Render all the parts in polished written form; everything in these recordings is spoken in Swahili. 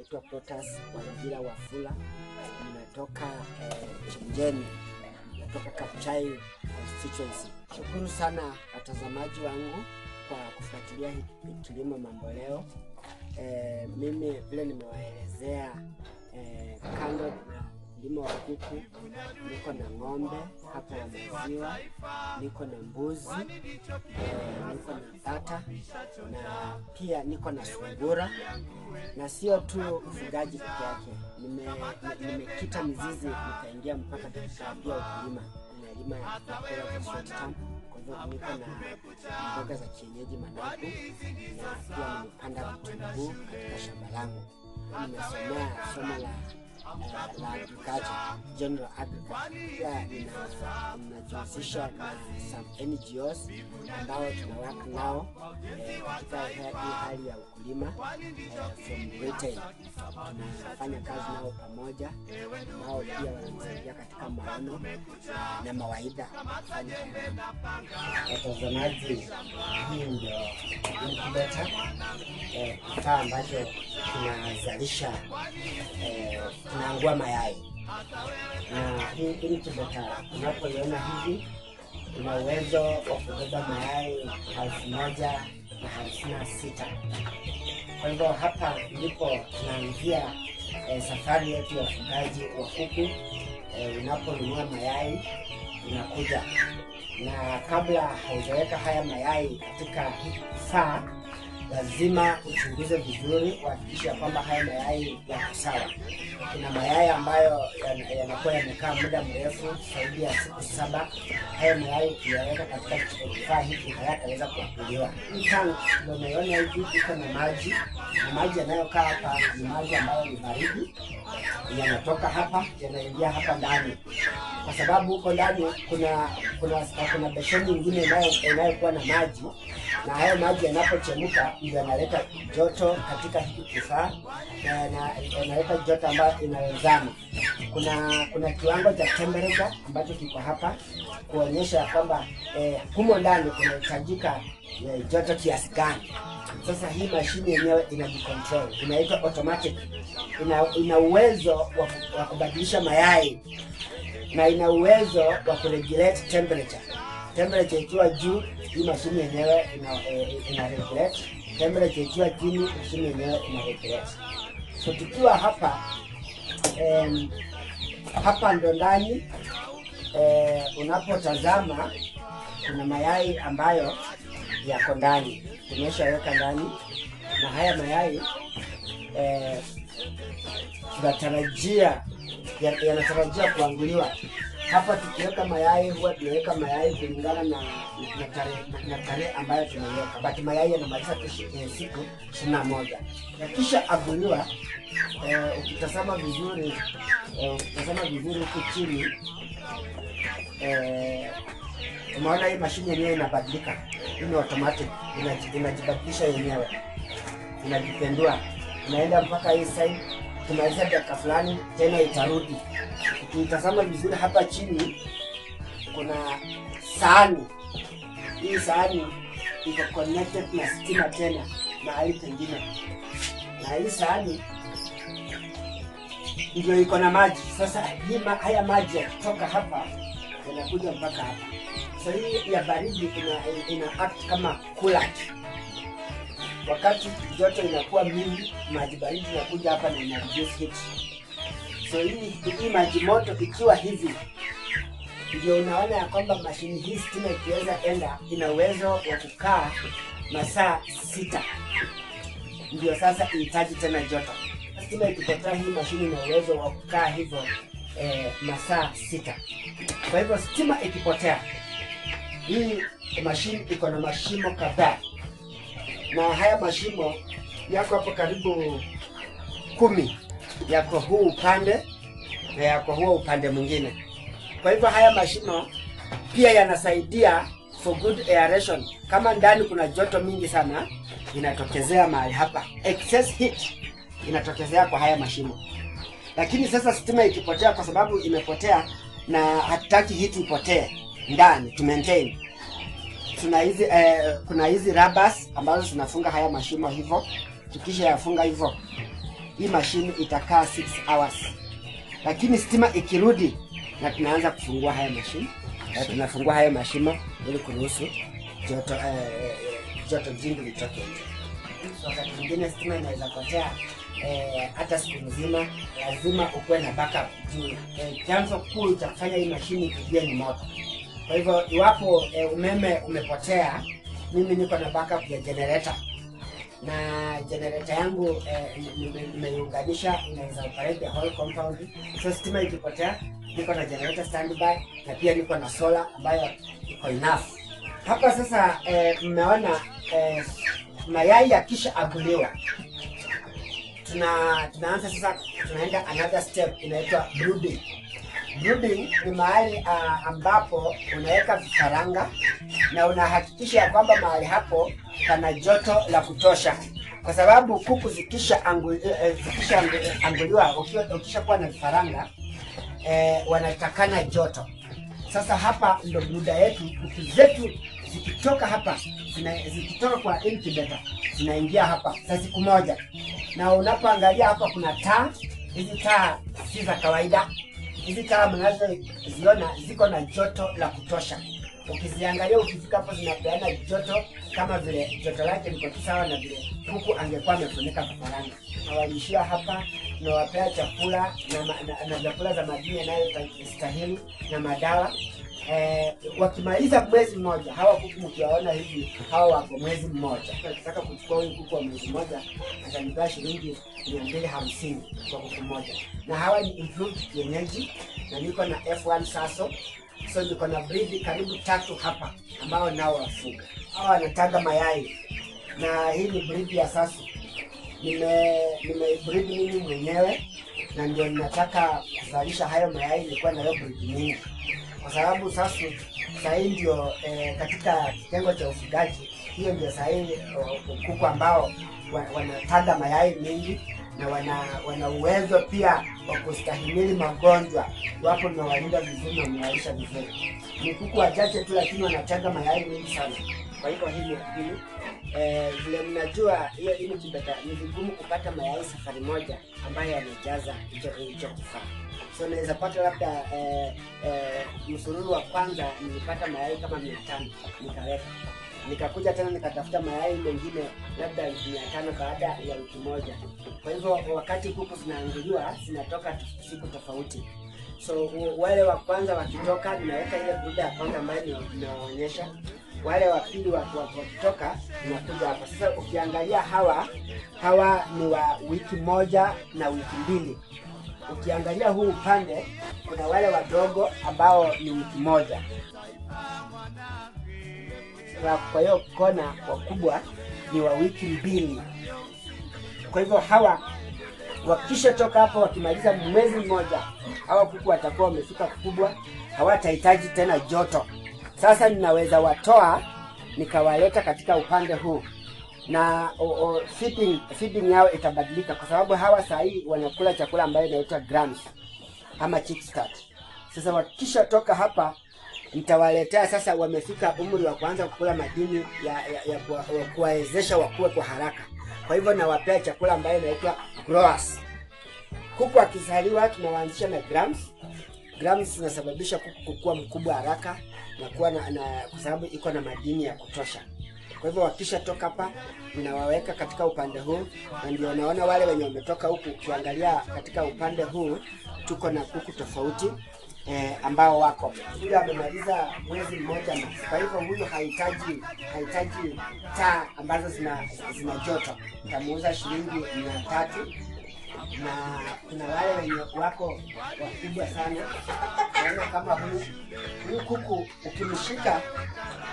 naitwa Protas Wanjira Wafula, ninatoka Chenjeni, natoka Kapchai constituency. Shukuru sana watazamaji wangu kwa kufuatilia kilimo mambo leo. Mimi vile nimewaelezea, kando na kilimo wa kuku, niko na ng'ombe hapa ya maziwa, niko na mbuzi, niko na bata, na pia niko na sungura. Na sio tu ufugaji peke yake, nimekita mizizi nikaingia mpaka katika pia ukulima. Nalima ya vyakula vya short term, kwa hivyo niko na mboga za kienyeji managu, na pia nimepanda vitunguu katika shamba langu. Nimesomea somo la agriculture, general agriculture. Pia ninajihusisha na some NGOs ambao tunawaka nao katika hii hali ya ukulima from retail. Tunafanya kazi nao pamoja, nao pia wananisaidia katika maono na mawaidha. Watazamaji, hii ndio incubator, kifaa ambacho kinazalisha tunaangua mayai. Na hii incubator unapoiona hivi, ina uwezo wa kubeba mayai 1156. Kwa hivyo hapa ndipo tunaanzia safari yetu ya ufugaji wa kuku. Unaponunua mayai unakuja, na kabla haujaweka haya mayai katika kifaa, lazima uchunguze vizuri kuhakikisha kwamba haya mayai yako sawa. Kuna mayai ambayo yanakuwa yamekaa muda mrefu zaidi ya siku 7. Haya mayai ukiyaweka katika kifaa hiki hayataweza kuakuliwa. Hii tank ndio unaiona hivi, iko na maji, na maji yanayokaa hapa ni maji ambayo ni baridi, yanatoka hapa yanaingia hapa ndani, kwa sababu huko ndani kuna besheni nyingine inayokuwa na maji, na hayo maji yanapochemka ndio yanaleta joto katika hiki kifaa, na yanaleta joto ambayo inawezana. Kuna kiwango cha temperature ambacho kiko hapa kuonyesha kwamba humo ndani kunahitajika joto kiasi gani. Sasa hii mashine yenyewe inajicontrol, inaitwa automatic. Ina uwezo wa kubadilisha mayai, na ina uwezo wa kuregulate temperature. Temperature ikiwa juu, hii mashine yenyewe ina regulate. Temperature ikiwa chini, mashine yenyewe ina regulate. So tukiwa hapa hapa ndo ndani, unapotazama kuna mayai ambayo yako ndani, tumeshaweka ndani, na haya mayai tunatarajia yanatarajia kuanguliwa. Hapa tukiweka mayai, huwa tunaweka mayai kulingana na tarehe ambayo tumeweka, but mayai yanamaliza siku 21. Na kisha aguliwa, ukitazama vizuri huku chini, umeona hii mashine yenyewe inabadilika. Hii ni automatic, inajibadilisha yenyewe, inajipendua, inaenda mpaka hii side, tumaliza dakika fulani tena itarudi. Ukitazama vizuri hapa chini kuna sahani. Hii sahani iko connected na stima tena mahali pengine, na hii sahani ndio iko na maji. Sasa haya maji yakitoka hapa yanakuja mpaka hapa. So hii ya baridi ina act kama coolant. Wakati joto inakuwa mingi, maji baridi yanakuja hapa na ina reduce heat. So hii maji moto ikiwa hivi, ndio unaona ya kwamba mashini hii stima ikiweza enda, ina uwezo wa kukaa masaa 6. Ndio sasa ihitaji tena joto. Stima ikipotea, hii mashini ina uwezo wa kukaa hivyo masaa 6. Kwa hivyo stima ikipotea, hii mashini iko na mashimo kadhaa, na haya mashimo yako hapo karibu 10, yako huu upande na yako huo upande mwingine. Kwa hivyo haya mashimo pia yanasaidia for good aeration. Kama ndani kuna joto mingi sana, inatokezea mahali hapa, excess heat inatokezea kwa haya mashimo. Lakini sasa stima ikipotea, kwa sababu imepotea na hatutaki heat ipotee ndani, to maintain, kuna hizi rubbers ambazo zinafunga haya mashimo hivyo. Tukisha yafunga hivyo, hii mashine itakaa 6 hours. Lakini stima ikirudi na tunaanza kufungua haya mashine. Tunafungua haya mashimo ili kuruhusu joto jingi litoke nje. Wakati mwingine stima inaweza potea hata siku nzima, lazima ukuwe na backup juu chanzo kuu cha kufanya hii mashine ipige ni moto. Kwa hivyo iwapo umeme umepotea, mimi niko na backup ya generator. Na generator yangu nimeiunganisha, inaweza operate the whole compound. So stima ikipotea, niko na generator standby, na pia niko na solar ambayo iko enough. Hapa sasa mmeona mayai yakisha aguliwa, tunaanza sasa, tunaenda another step inaitwa brooding. Brooding ni mahali ambapo unaweka vifaranga na unahakikisha ya kwamba mahali hapo pana joto la kutosha, kwa sababu kuku zikisha anguliwa, ukisha kuwa na vifaranga wanatakana joto. Sasa hapa ndo brooder yetu. Kuku zetu zikitoka hapa, zikitoka kwa incubator zinaingia hapa saa siku moja. Na unapoangalia hapa kuna taa. Hizi taa si za kawaida. Hizi taa mnazoziona ziko na joto la kutosha. Ukiziangalia ukifika hapo zinapeana joto kama vile joto lake liko sawa na vile kuku angekuwa amefunika vifaranga. Nawalishia hapa, nawapea chakula na vyakula za madini yanayostahili na madawa. Wakimaliza mwezi mmoja, hawa kuku mkiwaona hivi, hawa wako mwezi mmoja. Nataka kuchukua huyu kuku wa mwezi mmoja, atanipea shilingi 250 kwa kuku mmoja. Na hawa ni improved kienyeji, na niko na F1 Saso. So niko na breed karibu 3 hapa ambao nao wafuga. Hawa wanataga mayai, na hii ni breed ya Saso. Nimebreed mimi mwenyewe, na ndio ninataka kuzalisha hayo mayai. Nilikuwa na hiyo breed mingi, kwa sababu sasa hii ndio katika kitengo cha ufugaji, hiyo ndio sasa kuku ambao wanataga mayai mingi na wana uwezo pia wa kustahimili magonjwa wapo na walinda vizuri na mnaisha vizuri. Ni kuku wachache tu, lakini wanataga mayai mengi sana. Kwa hivyo vile mnajua hiyo incubator ni vigumu kupata mayai safari moja ambayo yamejaza hicho kifaa. So naweza pata labda msururu wa kwanza nilipata mayai kama 500 nikaweka. Nikakuja tena nikatafuta mayai mengine labda 500 baada ya wiki moja. Kwa hivyo wakati kuku zinaanguliwa zinatoka siku tofauti. So wale wa kwanza wakitoka ninaweka ile brooder ya kwanza ambayo ninaonyesha. Wale wa pili wakitoka tunakuja hapa. Sasa ukiangalia hawa ni wa wiki moja na wiki 2. Ukiangalia huu upande kuna wale wadogo ambao ni wiki moja. Kwa hiyo kona wakubwa ni wa wiki 2. Kwa hivyo hawa wakisha toka hapo, wakimaliza mwezi mmoja, hawa kuku watakuwa wamefika kubwa, hawatahitaji tena joto. Sasa ninaweza watoa nikawaleta katika upande huu, na feeding yao itabadilika, kwa sababu hawa saa hii wanakula chakula ambayo inaitwa grams ama chick start. Sasa wakisha toka hapa nitawaletea, sasa wamefika umri wa kuanza kukula madini ya kuwawezesha wakue kwa haraka. Kwa hivyo nawapea chakula ambayo inaitwa growers. Kuku akizaliwa tunawaanzisha na grams. Grams zinasababisha kuku kukua mkubwa haraka na kuwa kwa sababu iko na madini ya kutosha. Kwa hivyo wakisha toka hapa ninawaweka katika upande huu, na ndio unaona wale wenye wametoka huku. Ukiangalia katika upande huu tuko na kuku tofauti ambao wako. Huyu amemaliza mwezi mmoja, kwa hivyo huyu hahitaji taa ambazo zina joto. Nitamuuza shilingi 300. Na kuna wale wenye wako wakubwa sana. Naona kama huyu kuku ukimshika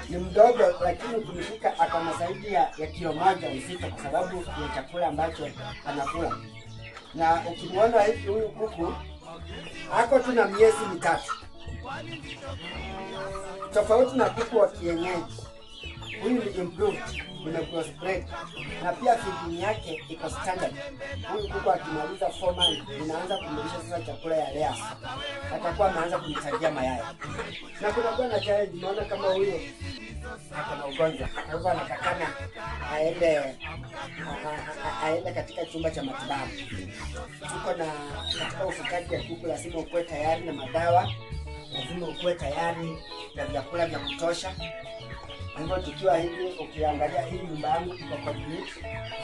ni mdogo, lakini ukimshika akona zaidi ya kilo 1 uzito, kwa sababu ya chakula ambacho anakula. Na ukimwona hivi huyu kuku ako tu na miezi 3. Tofauti na kuku wa kienyeji. Huyu ni improved, ni crossbred, na pia feeding yake iko standard. Huyu kuku akimaliza 4 months inaanza kumlisha sasa chakula ya layers. Atakuwa anaanza kumtagia mayai. Na kuna kwa na challenge, unaona kama huyu ako na ugonjwa. Kwa hivyo anatakana aende katika chumba cha matibabu. Tuko na katika ufugaji wa kuku lazima ukuwe tayari na madawa, lazima ukuwe tayari na vyakula vya kutosha. Hivyo tukiwa hivi, ukiangalia hii nyumba yangu iko complete,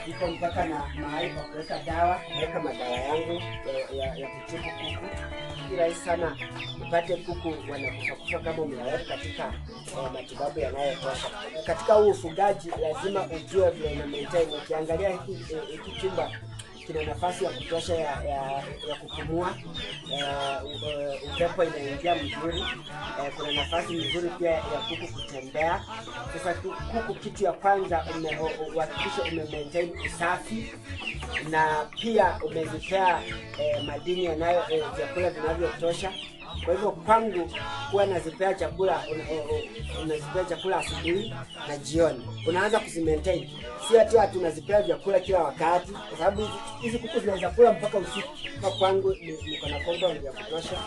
iko mpaka na mahali pa kuweka dawa, naweka madawa yangu ya kutibu kuku. Ni rahisi sana upate kuku wanakufa kama umeweka katika matibabu yanayotosha. Katika huu ufugaji lazima ujue vile una maintain. Ukiangalia hiki chumba kina nafasi ya kutosha ya kupumua, upepo inaingia mzuri, kuna nafasi nzuri pia ya kuku kutembea. Sasa kuku, kitu ya kwanza uhakikishe maintain usafi, na pia umezipea madini yanayo vyakula vinavyotosha. Kwa hivyo kwangu huwa nazipea chakula, unazipea chakula asubuhi na jioni. Unaanza kuzimaintain. Si ati tunazipea vyakula kila wakati, kwa sababu hizi kuku zinaweza kula mpaka usiku. Kwa kwangu niko na compound ya kutosha.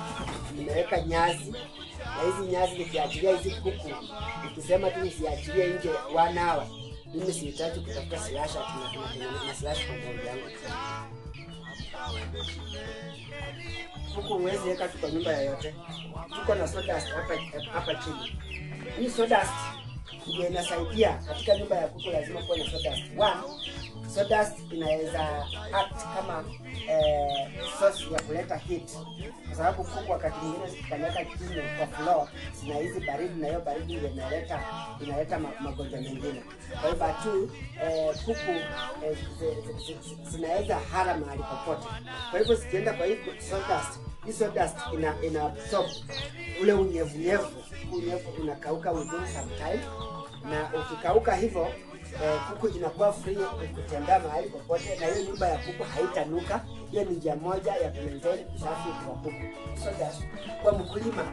Nimeweka nyasi, na hizi nyasi nikiachilia hizi kuku, nikisema tu nisiachilie nje 1 hour, mimi sihitaji kutafuta slasher, na slasher compound yangu. Kuku huwezi weka tu kwa nyumba yoyote. Tuko na sawdust hapa chini. Hii sawdust ndio inasaidia katika nyumba ya kuku, lazima kuwa na sawdust. Sawdust inaweza act kama source ya kuleta heat, kwa sababu kuku wakati mwingine zikikanyaka chini kwa floor zina hizi baridi, na hiyo baridi inaleta magonjwa mengine. Kwa hivyo tu kuku zinaweza hara mahali popote. Kwa hivyo zikienda kwa hii sawdust ina absorb ule unyevu unakauka within some time, na ukikauka hivyo kuku inakuwa free kutembea mahali popote, na hiyo nyumba ya kuku haitanuka. Hiyo ni njia moja ya kumaintain usafi kwa kuku. Sawdust kwa mkulima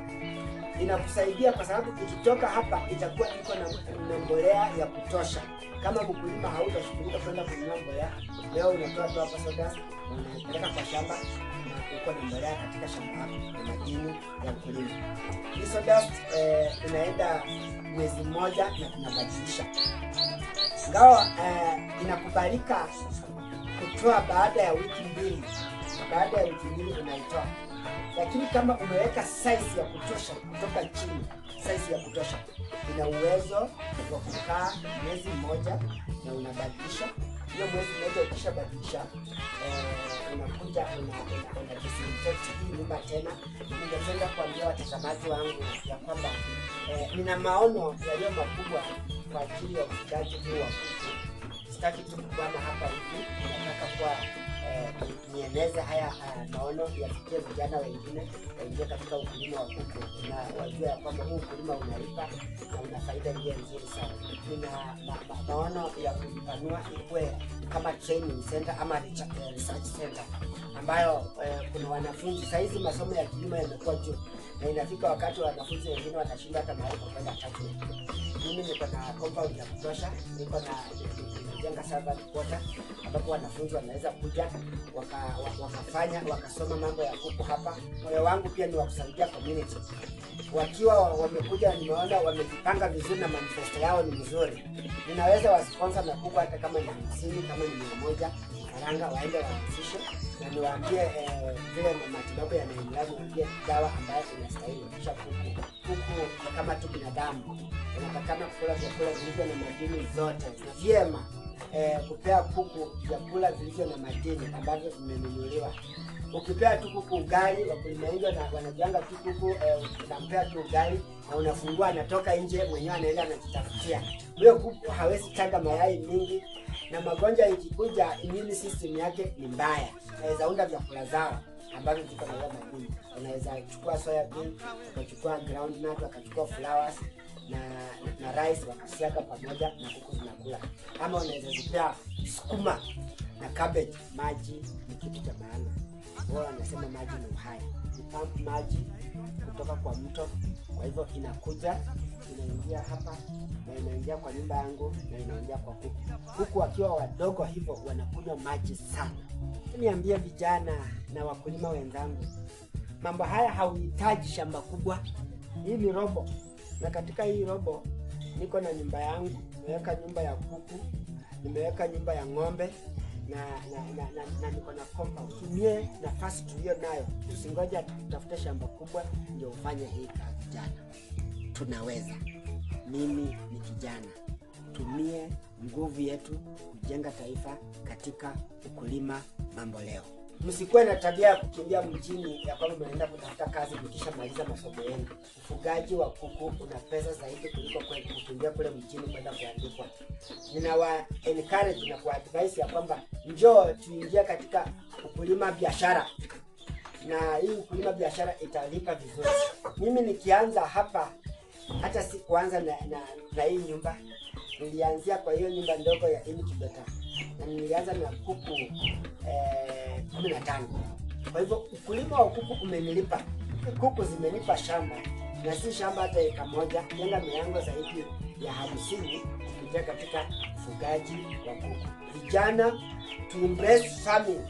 inakusaidia, kwa sababu ikitoka hapa itakuwa iko na mbolea ya kutosha. Kama mkulima hautashughulika kwenda kununua mbolea, leo unatoa tu hapa sawdust, unapeleka kwa shamba, na uko na mbolea katika shamba lako na madini ya mkulima. Hii sawdust inaenda mwezi mmoja na tunabadilisha. Ingawa inakubalika kutoa baada ya wiki 2. Baada ya wiki 2 unaitoa. Lakini kama umeweka size ya kutosha kutoka chini, size ya kutosha, ina uwezo wa kukaa mwezi mmoja na unabadilisha. Hiyo mwezi mmoja ukishabadilisha, unakuja una disinfect hii nyumba tena. Ningependa kuambia watazamaji wangu ya kwamba nina maono yaliyo makubwa kwa ajili ya ufugaji huu wa kuku. Sitaki tu kukwama hapa hivi, nataka kwa nieneze haya maono yafikie vijana wengine waingie katika ukulima wa kuku, na wajue ya kwamba huu ukulima unalipa na una faida nzuri sana. Nina maono ya kujipanua ikuwe kama training center ama research center, ambayo kuna wanafunzi. Sasa hizi masomo ya kilimo yamekuwa juu, na inafika wakati wanafunzi wengine wanashinda hata mahali pa kwenda attachment. Mimi niko na compound ya kutosha, niko na jenga servant quarter, ambapo wanafunzi wanaweza kuja wakasoma mambo ya kuku hapa. Moyo wangu pia ni wa kusaidia community. Wakiwa wamekuja, nimeona wamejipanga vizuri na manifesto yao ni mzuri, ninaweza wasponsor na kuku hata kama ni 50, kama ni 100 karanga, waende waanzishe, na niwaambie vile matibabu yanaendelea, niwaambie dawa ambayo inastahili. Kisha kuku kama tu binadamu unatakana kula vyakula vilivyo na madini zote. Ni vyema kupea kuku vyakula vilivyo na madini ambavyo vimenunuliwa. Ukipea tu kuku ugali, wakulima wengi wanajianga tu kuku, unampea tu ugali na unafungua, anatoka nje mwenyewe anaenda anajitafutia. Huyo kuku hawezi taga mayai mingi, na magonjwa ikikuja immune system yake ni mbaya. Anaweza unda vyakula zao ambavyo ziko na hiyo madini. Unaweza chukua soya bean, ukachukua groundnut, ukachukua flowers na rice, wakasiaga pamoja na kuku zinakula. Ama unaweza zipea sukuma na cabbage. Maji ni kitu cha maana. Wao wanasema maji ni uhai. Pump maji kutoka kwa mto, kwa hivyo inakuja inaingia hapa na inaingia kwa nyumba yangu na inaingia kwa kuku. Kuku wakiwa wadogo hivyo wanakunywa maji sana. Niambie vijana na wakulima wenzangu, mambo haya hauhitaji shamba kubwa. Hii ni robo, na katika hii robo niko na nyumba yangu, nimeweka nyumba ya kuku, nimeweka nyumba ya ng'ombe na niko na compound. Tumie nafasi tulio nayo, tusingoja tutafute shamba kubwa ndio ufanye hii kazi. Kijana, tunaweza. Mimi ni kijana. Tumie nguvu yetu kujenga taifa katika ukulima mambo leo. Msikuwe na tabia ya kukimbia mjini ya kwamba mnaenda kutafuta kazi mkisha maliza masomo yenu. Ufugaji wa kuku una pesa zaidi kuliko kukimbia kule mjini kwenda kuandikwa. Ninawa encourage na kuadvise ya kwamba njoo tuingie katika ukulima biashara. Na hii ukulima biashara italipa vizuri. Mimi nikianza hapa, hata si kuanza na hii nyumba, nilianzia kwa hiyo nyumba ndogo ya incubator na nilianza na kuku 15. Kwa hivyo ukulima wa kuku umenilipa. Kuku zimenipa shamba, na si shamba hata eka moja, jenga milango zaidi ya 50 kuingia katika ufugaji wa kuku. Vijana, to embrace farming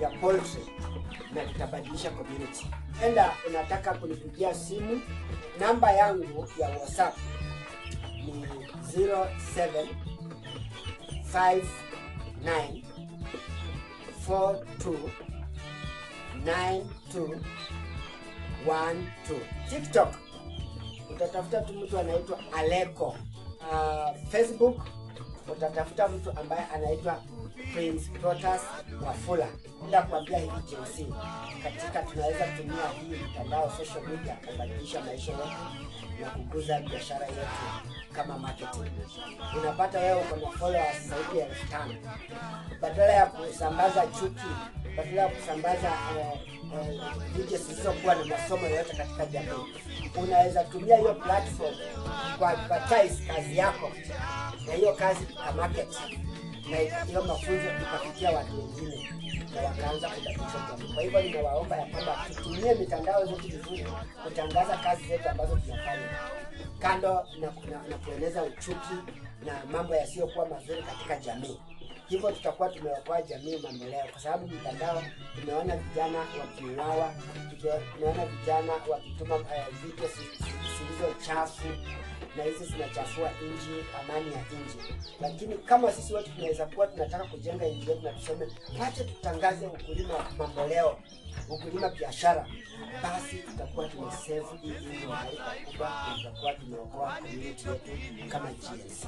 ya poultry na tutabadilisha community. Enda unataka kunipigia simu, namba yangu ya WhatsApp ni 0759429212. TikTok utatafuta tu mtu anaitwa Aleko. Facebook utatafuta mtu ambaye anaitwa Prince Protas Wafula. Nenda kuambia hivi jinsi katika tunaweza kutumia hii mtandao social media kubadilisha maisha yetu na kukuza biashara yetu kama marketing. Unapata wewe uko na followers zaidi ya 5,000. Badala ya kusambaza chuki, badala ya kusambaza video zisizokuwa na masomo yote katika jamii, unaweza tumia hiyo platform kwa advertise kazi yako, na hiyo kazi ka market, na hiyo mafunzo ikafikia watu wengine na wakaanza kubadilisha jamii. Kwa hivyo ninawaomba ya kwamba tutumie mitandao zetu vizuri kutangaza kazi zetu ambazo tunafanya, kando na kueleza uchuki na mambo yasiyokuwa mazuri katika jamii. Hivyo tutakuwa tumeokoa jamii mambo leo, kwa sababu mitandao tumeona vijana wakiuawa, tumeona vijana wakituma video zilizo chafu, na hizi zinachafua nchi, amani ya nchi. Lakini kama sisi wote tunaweza kuwa tunataka kujenga nchi yetu na tuseme wacha tutangaze ukulima mambo leo, ukulima biashara, basi tutakuwa tumesave hii nchi mahali pakubwa, na tutakuwa tumeokoa community yetu kama GNC.